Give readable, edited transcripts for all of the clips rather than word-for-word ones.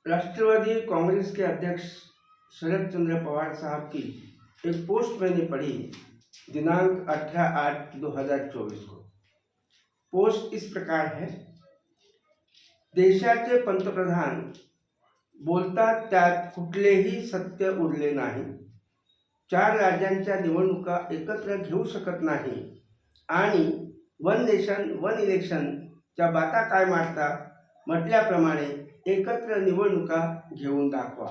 राष्ट्रवादी कांग्रेस के अध्यक्ष शरद चंद्र पवार साहब की एक पोस्ट मैंने पढ़ी दिनांक 18/8/2024 को। पोस्ट इस प्रकार है, देशाचे पंतप्रधान बोलतात त्यात कुठलेही सत्य उरले नाही, 4 राज्यांच्या निवडणुका एकत्र घेऊ शकत नाही आणि वन नेशन वन इलेक्शनच्या बाता काय मारता म्हटल्याप्रमाणे एकत्र निवडणुका घेऊन दाखवा,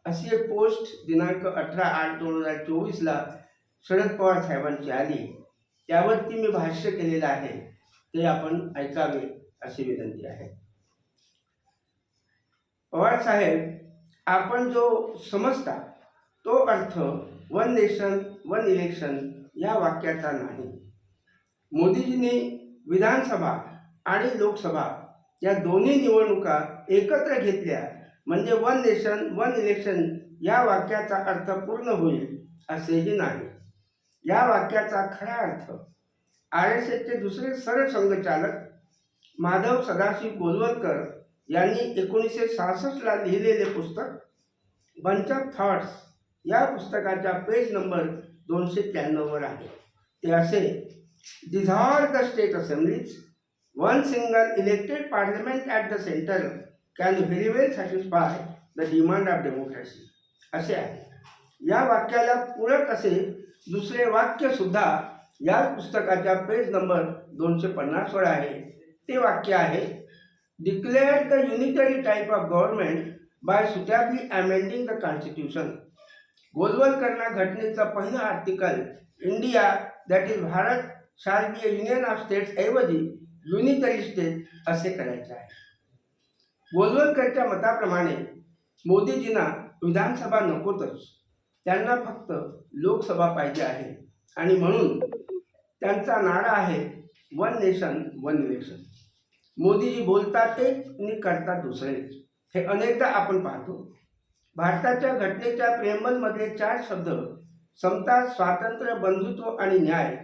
अशी एक पोस्ट दिनांक 18/8/2024 शरद पवार साहेबांची आली। त्यावरती मी भाष्य केलेलं आहे, ते आपण ऐकावे अशी विनंती आहे। पवार साहेब, आपण जो समजता तो earth one nation one election या वाक्याचा नाही। मोदीजींनी विधानसभा आणि लोकसभा या दोन्ही निवडणुका एकत्र घेतल्या म्हणजे वन नेशन वन इलेक्शन या वाक्याचा अर्थ पूर्ण होईल असेही नाही। या वाक्याचा खरा अर्थ RSSचे दुसरे सरसंघचालक माधव सदाशिव गोलवलकर यांनी 1966 लिहिलेले पुस्तक बंच ऑफ थॉट्स या पुस्तकाच्या पेज नंबर 293 वर आहे। ते असे, dissolve the state assemblies, one single elected parliament at the center can very well satisfy the demand of democracy असे आहे। या वाक्याला पूरक असे दुसरे वाक्य सुद्धा या पुस्तकाच्या पेज नंबर 250 वर आहे। ते वाक्य आहे, declare the unitary type of government by suitably amending the constitution. गोलवलकरना घटनेचा पहिला article India that is Bharat shall be a union of states ऐवजी युनिटरी स्टेट असे करायचे आहे। गोलवलकरच्या मताप्रमाणे मोदीजींना विधानसभा नकोतच, त्यांना फक्त लोकसभा पाहिजे आहे आणि म्हणून त्यांचा नारा आहे वन नेशन वन इलेक्शन। मोदीजी बोलतात तेच आणि करतात दुसरेच, हे अनेकदा आपण पाहतो। भारताच्या घटनेच्या प्रेमलमधले 4 शब्द समता, स्वातंत्र्य, बंधुत्व आणि न्याय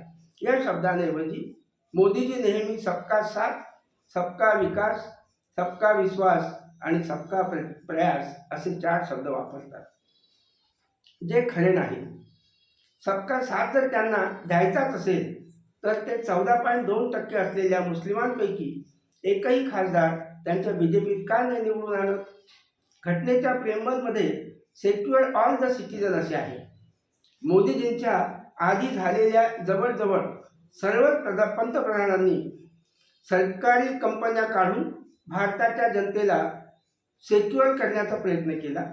या शब्दांऐवजी मोदीजी नेहमी सबका साथ, सबका विकास, सबका विश्वास आणि सबका प्रयास असे 4 शब्द वापरतात, जे खरे नाही। सबका साथ जर त्यांना द्यायचाच असेल तर ते 14.2% असलेल्या मुस्लिमांपैकी एकही खासदार त्यांच्या बीजेपीत का नाही निवडून आणत? घटनेच्या प्रेमलमध्ये सेक्युअर ऑल द सिटीजन असे आहे। मोदीजींच्या आधी झालेल्या जवळजवळ सर्वच पंतप्रधानांनी सरकारी कंपन्या काढून भारताच्या जनतेला सेक्युअर करण्याचा प्रयत्न केला,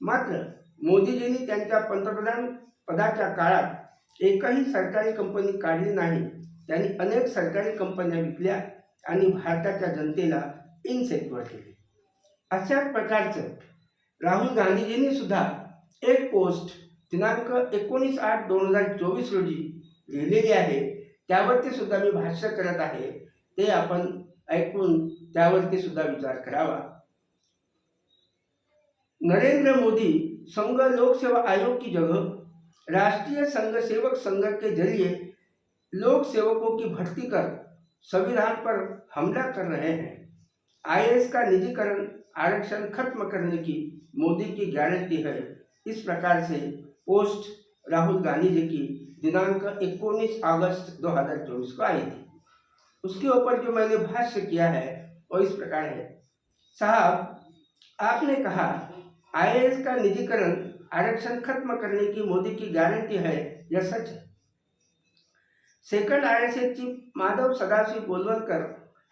मात्र मोदीजींनी त्यांच्या पंतप्रधान पदाच्या काळात एकही सरकारी कंपनी काढली नाही। त्यांनी अनेक सरकारी कंपन्या विकल्या आणि भारताच्या जनतेला इनसेक्युअर केले। अशाच प्रकारचं राहुल गांधीजींनी सुद्धा एक पोस्ट दिनांक 19/8/2024 रोजी लिहिलेली आहे, त्यावरती सुद्धा मी भाष्य करत आहे, ते आपण ऐकून त्यावरती सुद्धा विचार करावा। नरेंद्र मोदी संघ लोक सेवा आयोग की जगह राष्ट्रीय संघ सेवक संघ के जरिए लोक सेवकों की भर्ती कर संविधान पर हमला कर रहे हैं। IAS का निजीकरण आरक्षण खत्म करने की मोदी की गारंटी है। इस प्रकार से पोस्ट राहुल गांधी जी की दिनांक 19 अगस्त 2024 को आई थी। उसके ऊपर जो मैंने भाष्य किया है वो इस प्रकार है, साहब आपने कहा IAS का निजीकरण आरक्षण खत्म करने की मोदी की गारंटी है, यह सच है। Second RSS chief Madhav Sadasiv Golwalkar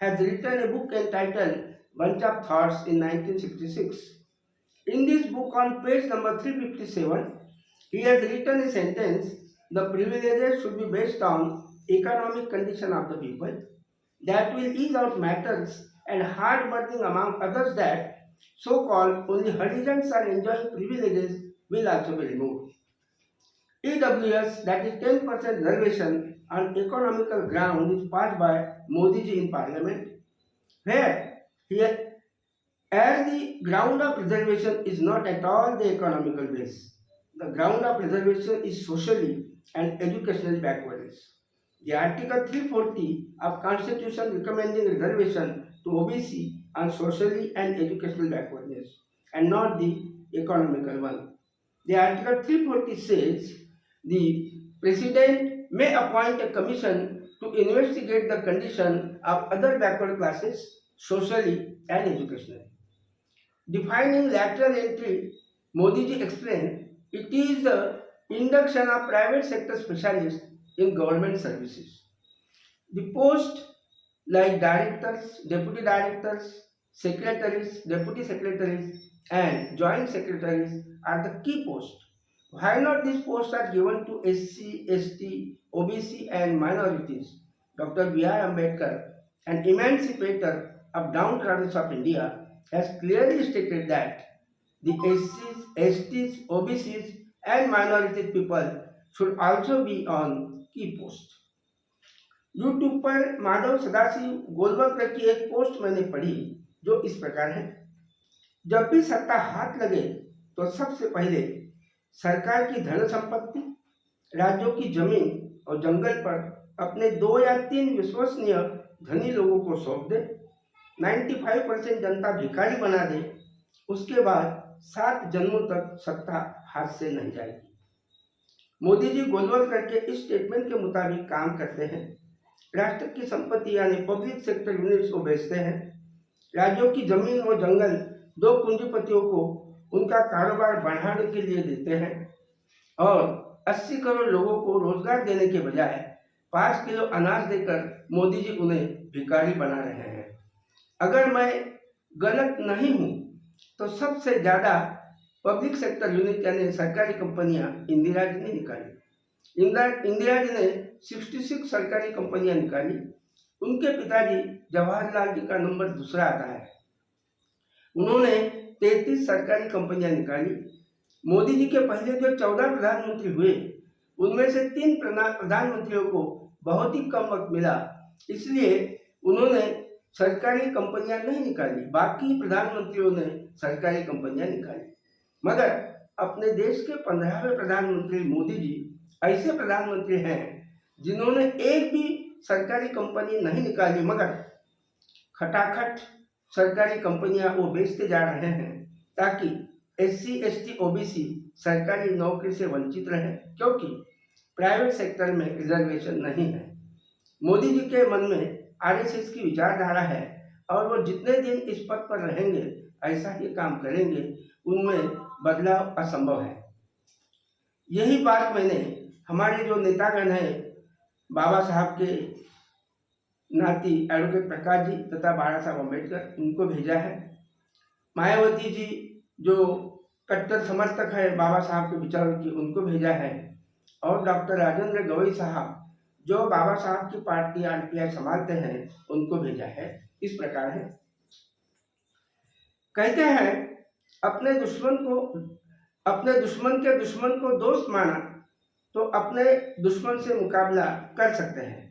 has written a book entitled Bunch of Thoughts in 1966. In this book on page number 357, he has written a sentence, the privileges should be based on economic condition of the people, that will ease out matters and hard burdening among others, that so-called only hooligans are enjoying privileges will also be removed. EWS, that is 10% reservation on economical ground, is passed by Modi ji in parliament, where here as the ground of reservation is not at all the economical base. The ground of reservation is socially and educationally backwardness. The Article 340 of Constitution recommending reservation to OBC on socially and educational backwardness and not the economical one. The Article 340 says the President may appoint a commission to investigate the condition of other backward classes socially and educationally. Defining lateral entry, Modi ji explained, it is the induction of private sector specialists in government services. The posts like directors, deputy directors, secretaries, deputy secretaries, and joint secretaries are the key posts. Why not these posts are given to SC, ST, OBC, and minorities? Dr. B.R. Ambedkar, an emancipator of downtrodden of India, has clearly stated that the SCs, STs, OBCs, and minority people should also be on key posts. YouTube पर माधव सदाशिव गोलवलकर की एक post मैंने पढ़ी जो इस प्रकार है, जब भी सत्ता हाथ लगे तो सबसे पहले सरकार की धन संपत्ति, राज्यों की जमीन और जंगल पर अपने 2 या 3 विश्वसनीय धनी लोगों को सौंप दे, 95% जनता भिखारी बना दे, उसके बाद 7 जन्मों तक सत्ता हाथ से नहीं जाएगी। मोदी जी गोलवलकर के इस स्टेटमेंट के मुताबिक काम करते हैं। राष्ट्र की संपत्ति यानी पब्लिक सेक्टर यूनिट्स को बेचते हैं, राज्यों की जमीन और जंगल 2 पूंजीपतियों को उनका कारोबार बढ़ाने के लिए देते हैं और 80 करोड़ लोगों को रोजगार देने के बजाय 5 किलो अनाज देकर मोदी जी उन्हें भिखारी बना रहे हैं। अगर मैं गलत नहीं हूं तो सबसे ज़्यादा पब्लिक सेक्टर यूनिट यानी सरकारी कंपनियां इंदिरा जी ने निकाली। इंदिरा जी ने 66 सरकारी कंपनियां निकाली। उनके पिताजी जवाहरलाल जी का नंबर दूसरा आता है, उन्होंने 33 सरकारी कंपनियां निकाली। मोदी जी के पहले जो 14 प्रधानमंत्री हुए उनमें से 3 प्रधानमंत्रियों को बहुत ही कम वक्त मिला, इसलिए उन्होंने सरकारी कंपनियां नहीं निकाली, बाकी प्रधानमंत्रियों ने सरकारी कंपनियां निकाली। मगर अपने देश के 15वें प्रधानमंत्री मोदी जी ऐसे प्रधानमंत्री हैं जिन्होंने एक भी सरकारी कंपनी नहीं निकाली, मगर खटाखट सरकारी कंपनियां वो बेचते जा रहे हैं ताकि SC, ST, OBC सरकारी नौकरी से वंचित रहे, क्योंकि प्राइवेट सेक्टर में रिजर्वेशन नहीं है। मोदी जी के मन में RSS की विचारधारा है और वो जितने दिन इस पद पर रहेंगे ऐसा ही काम करेंगे, उनमें बदलाव असंभव है। यही बात मैंने हमारे जो नेतागण हैं, बाबा साहब के नाती एडवोकेट प्रकाश जी तथा बाबा साहब अम्बेडकर, उनको भेजा है। मायावती जी जो कट्टर समर्थक है बाबा साहब के विचारों की, उनको भेजा है। और डॉक्टर राजेंद्र गवई साहब जो बाबा साहब की पार्टी RPI संभालते हैं, उनको भेजा है। इस प्रकार है, कहते हैं अपने दुश्मन के दुश्मन को दोस्त माना तो अपने दुश्मन से मुकाबला कर सकते हैं।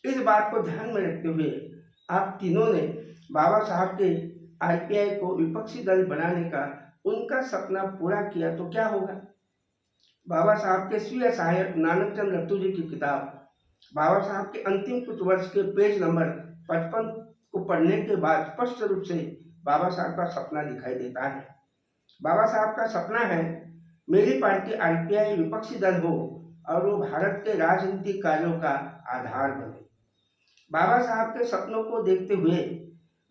इस बात को ध्यान में रखते हुए आप तीनों ने बाबा साहब के RPI को विपक्षी दल बनाने का उनका सपना पूरा किया तो क्या होगा। बाबा साहब के स्वीय सहायक नानक चंद रत्तू जी की किताब बाबा साहब के अंतिम कुछ वर्ष के पेज नंबर 55 को पढ़ने के बाद स्पष्ट रूप से बाबा साहब का सपना दिखाई देता है। बाबा साहब का सपना है मेरी पार्टी RPI विपक्षी दल हो और वो भारत के राजनीतिक कार्यों का आधार बने। बाबा साहब के सपनों को देखते हुए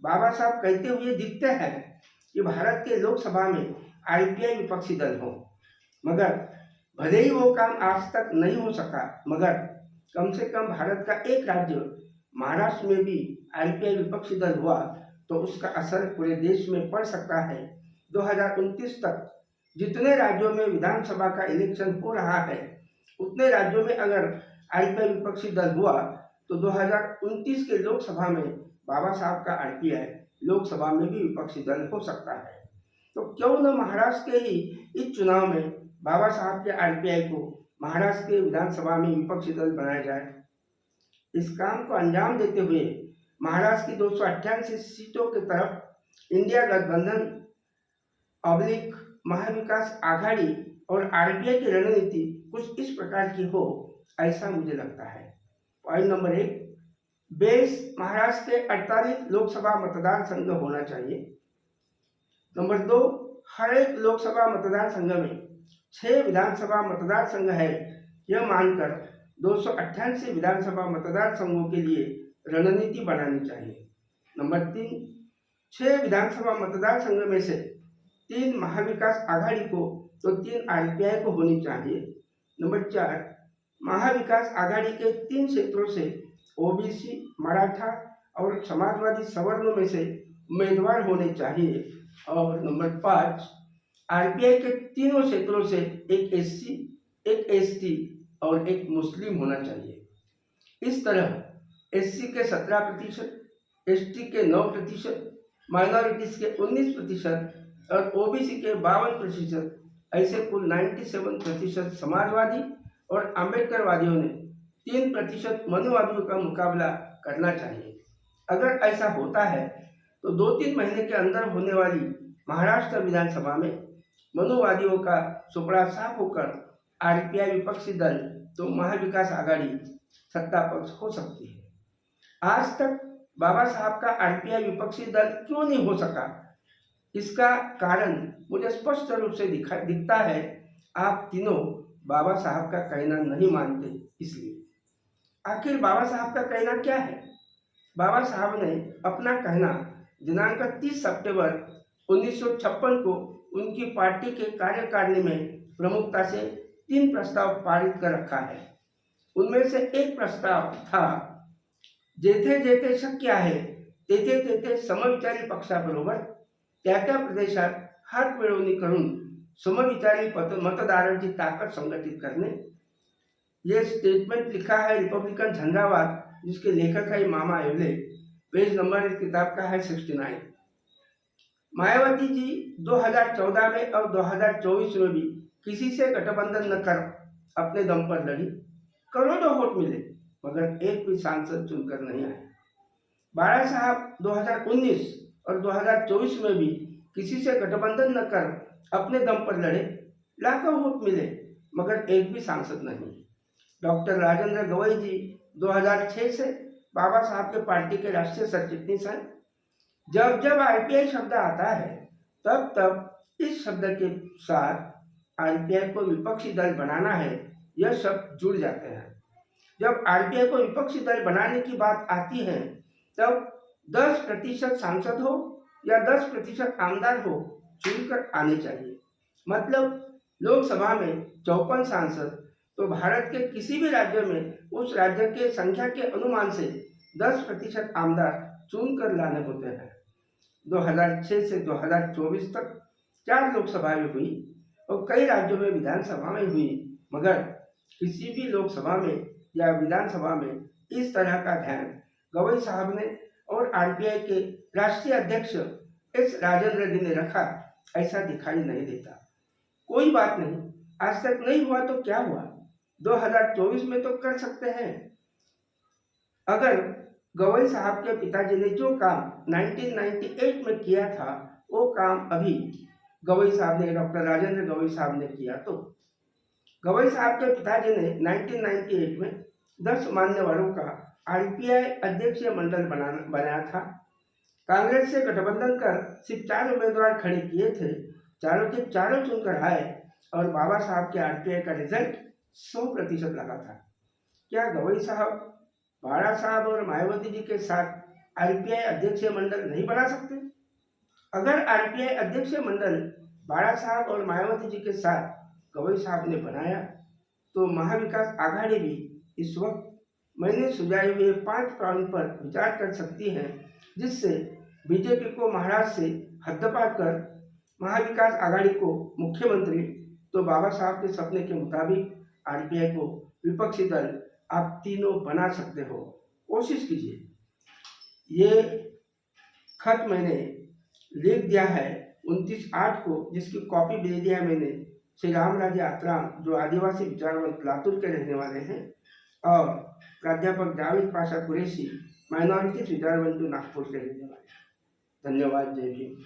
बाबा साहब कहते हुए दिखते हैं कि भारत के लोकसभा में RPI विपक्षी दल हो, मगर भले ही वो काम आज तक नहीं हो सका, मगर कम से कम भारत का एक राज्य महाराष्ट्र में भी RPI विपक्षी दल हुआ तो उसका असर पूरे देश में पड़ सकता है। 2029 तक जितने राज्यों में विधानसभा का इलेक्शन हो रहा है, उतने राज्यों में अगर RPI विपक्षी दल हुआ तो 2029 के लोकसभा में बाबा साहब का RPI लोकसभा में भी विपक्षी दल हो सकता है। तो क्यों न महाराष्ट्र के ही इस चुनाव में बाबा साहब के RPI को महाराष्ट्र के विधानसभा में विपक्षी दल बनाया जाए। इस काम को अंजाम देते हुए महाराष्ट्र की 288 सीटों की तरफ इंडिया गठबंधन ऑब्लिक महाविकास आघाड़ी और RPI की रणनीति कुछ इस प्रकार की हो, ऐसा मुझे लगता है। पॉइंट नंबर 1, बेस महाराष्ट्र के 48 लोकसभा मतदार संघ होना चाहिए। नंबर 2, हर एक लोकसभा मतदार संघ में 6 विधानसभा मतदार संघ है, यह मानकर 288 विधानसभा मतदार संघों के लिए रणनीति बनानी चाहिए। नंबर 3, 6 विधानसभा मतदार संघ में से 3 महाविकास आघाड़ी को तो 3 आरपीआई को होनी चाहिए। नंबर 4, महाविकास आघाड़ी के 3 क्षेत्रों से ओबीसी, मराठा और समाजवादी सवर्णों में से उम्मीदवार होने चाहिए। और नंबर 5, आरपीआई के तीनों क्षेत्रों से एक एससी, एक एसटी और एक मुस्लिम होना चाहिए। इस तरह एससी के 17%, एसटी के 9%, माइनॉरिटीज के 19% और ओबीसी के 52%, ऐसे कुल 97% समाजवादी और अम्बेडकरवादियों ने 3% मनुवादियों का मुकाबला करना चाहिए। अगर ऐसा होता है तो 2-3 महीने के अंदर होने वाली महाराष्ट्र विधानसभा में मनुवादियों का सुपड़ा साफ होकर आरपीआई विपक्षी दल तो महाविकास आघाड़ी सत्ता पक्ष हो सकती है। आज तक बाबा साहब का आरपीआई विपक्षी दल क्यों नहीं हो सका, इसका कारण मुझे स्पष्ट रूप से दिखता है। आप तीनों बाबा साहब का कहना नहीं मानते, इसलिए। आखिर बाबा साहब का कहना क्या है? बाबा साहब ने अपना कहना दिनांक 30 सितंबर 1956 को उनकी पार्टी के कार्यकारिणी में प्रमुखता से 3 प्रस्ताव पारित कर रखा है। उनमें से एक प्रस्ताव था, जेथे जेथे शक्य आहे तेथे तेथे समविचारी पक्षाबरोबर त्या त्या प्रदेशात हात मिळवणी करून समविचारी मतदारांची ताकत संघटित करने। ये स्टेटमेंट लिखा है रिपब्लिकन झंझावात, जिसके लेखक है मामा एवले। पेज नंबर इस किताब का है 69। मायावती जी 2014 में और 2024 में भी किसी से गठबंधन न कर अपने दम पर लड़ी। करोड़ों वोट मिले, मगर एक भी सांसद चुनकर नहीं आए। बाला साहब 2019 और 2024 में भी किसी से गठबंधन न कर अपने दम पर लड़े। लाखों वोट मिले, मगर एक भी सांसद नहीं। डॉक्टर राजेंद्र गवई जी 2006 से बाबा साहब के पार्टी के राष्ट्रीय सचिव हैं। जब जब आरपीआई शब्द आता है, तब तब इस शब्द के साथ आरपीआई को विपक्षी दल बनाना है, यह शब्द जुड़ जाते हैं। जब आरपीआई को विपक्षी दल बनाने की बात आती है, तब 10% सांसद हो या 10% आमदार हो, चुनकर आने चाहिए। मतलब लोकसभा में 54 सांसद तो भारत के किसी भी राज्य में उस राज्य के संख्या के अनुमान से 10% आमदार चुनकर लाने होते हैं। 2006 से 2024 तक 4 लोकसभाएं हुई और कई राज्यों में विधानसभा में हुई, मगर किसी भी लोकसभा में या विधानसभा में इस तरह का ध्यान गवई साहब ने और आरपीआई के राष्ट्रीय अध्यक्ष एस राजेंद्र जी ने रखा, ऐसा दिखाई नहीं देता। कोई बात नहीं, आज तक नहीं हुआ तो क्या हुआ, 2024 में तो कर सकते हैं। अगर गवई साहब के पिताजी ने जो काम 1998 में किया था, वो काम अभी गवई साहब ने, डॉक्टर राजेंद्र गवई साहब ने किया, तो गवई साहब के पिताजी ने 1998 में 10 मान्यवरों का आरपीआई अध्यक्षीय मंडल बनाया था। कांग्रेस से गठबंधन कर सिर्फ 4 उम्मीदवार खड़े किए थे, चारों के चारों चुनकर आए और बाबा साहब के आरपीआई का रिजल्ट 100% लगा था। क्या गवई साहब बाला साहब और मायावती जी के साथ आरपीआई अध्यक्षीय मंडल नहीं बना सकते? अगर आरपीआई अध्यक्षीय मंडल बाला साहब और मायावती जी के साथ गवई साहब ने बनाया, तो महाविकास आघाड़ी भी इस वक्त मैंने सुझाए हुए 5 पॉइंट पर विचार कर सकती है, जिससे बीजेपी को महाराष्ट्र से हद्दपार कर महाविकास आघाड़ी को मुख्यमंत्री, तो बाबा साहब के सपने के मुताबिक आरपीआई को विपक्षी दल आप तीनों बना सकते हो। कोशिश कीजिए। ये खत मैंने लिख दिया है 29/8 को, जिसकी कॉपी भेज दिया मैंने श्री रामराजे आत्राम, जो आदिवासी विचारवंत लातूर के रहने वाले हैं, और प्राध्यापक जावेद पाशा कुरैशी, माइनॉरिटी विचारवंत, जो नागपुर के रहने वाले हैं। धन्यवाद। जय भीम।